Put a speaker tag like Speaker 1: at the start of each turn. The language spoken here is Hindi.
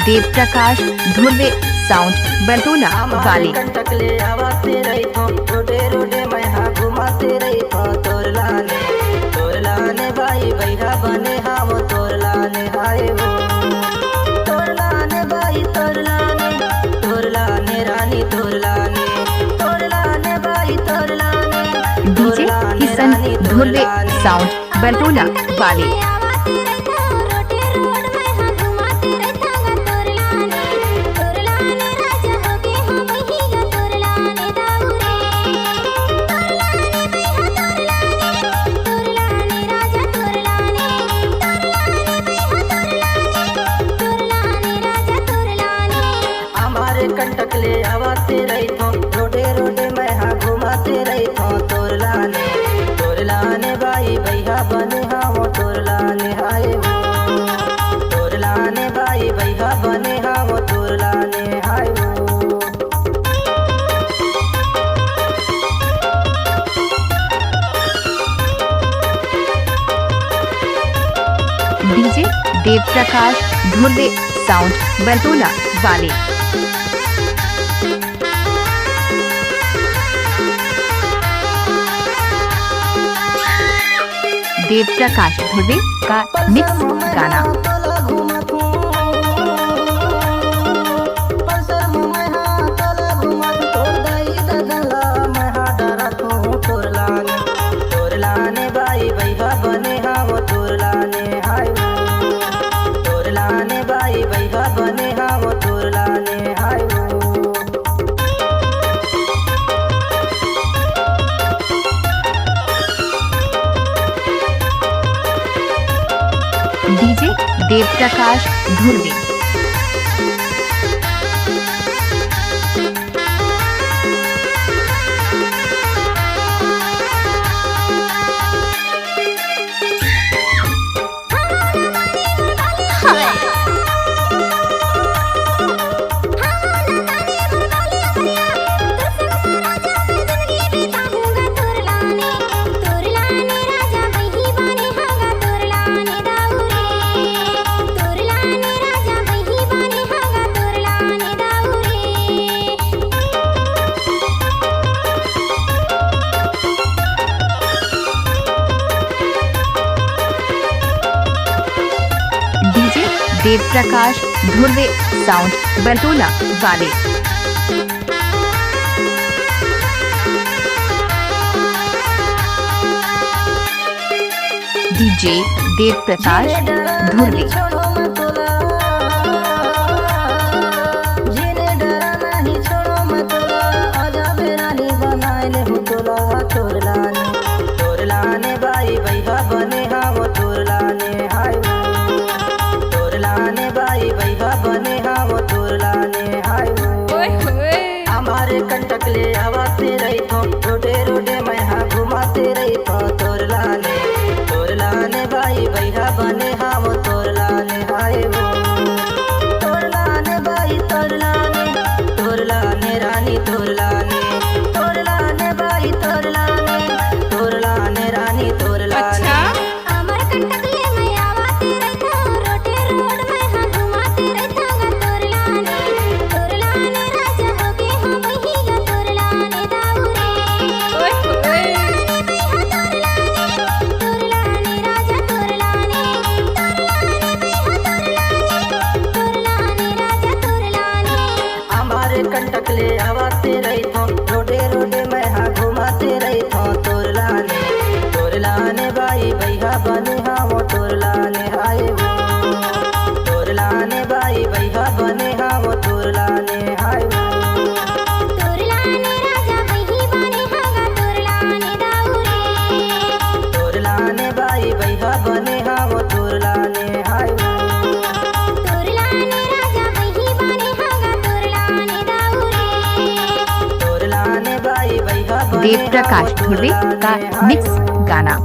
Speaker 1: देव प्रकाश धुर्वे साउंड बरतोला वाले।
Speaker 2: कंटकले आवाते रही थो रोडे रोडे मैं हाँ घुमाते रही थो तोर लाने भाई भैया बने हाँ वो तोर लाने हाय वो तोर लाने भाई तोर लाने रानी तोर लाने भाई तोर लाने
Speaker 1: डीजे किशन धुर्वे साउंड बरतोला वाले।
Speaker 2: कंटकले आवाते रही थो रोडे रोडे मैं हाँ घुमाते रही थो तोर लाने भाई भैया बने हाँ वो तोर लाने हाय वो तोर लाने भाई भैया बने हाँ वो तोर लाने हाय वो।
Speaker 1: डीजे देव प्रकाश धुर्वे साउंड बरतोला वाले। देव प्रकाश धुर्वे का मिक्स गाना।
Speaker 2: तोर लाने भाई भैया बने हाँ वो तोर लाने हाय वो तोर लाने भाई भैया बने हाँ वो तोर लाने हाय वो।
Speaker 1: DJ Dev Prakash Dhurve. DJ Dev Prakash Dhurve sound बरतोला वाले। डीजे देव प्रकाश धुर्वे।
Speaker 2: तोर लाने भाई भैया बने हाँ वो तोर लाने हाय वो तोर लाने भाई भैया बने हाँ वो तोर लाने हाय वो। हमारे कंटकले आवाते रही थो रोडे रोडे मैं हाँ घुमाते रही थो तोर लाने भाई भैया बने हाँ वो तोर लाने हाय वो तोर लाने भाई तोर लाने रानी तोर लाने भाई तोर लाने रानी तोर लाने। कंटकले आवाते रही थो रोडे रोडे मैं हाँ घुमाते रही थो तोर लाने भाई भैया बने हाँ वो तोर लाने हाय वो तोर लाने भाई भैया बने हाँ वो तोर लाने हाय वो। तोर लाने भाई भैया बने हाँ वो तोर लाने हाय वो।
Speaker 1: देव प्रकाश धुर्वे का मिक्स गाना।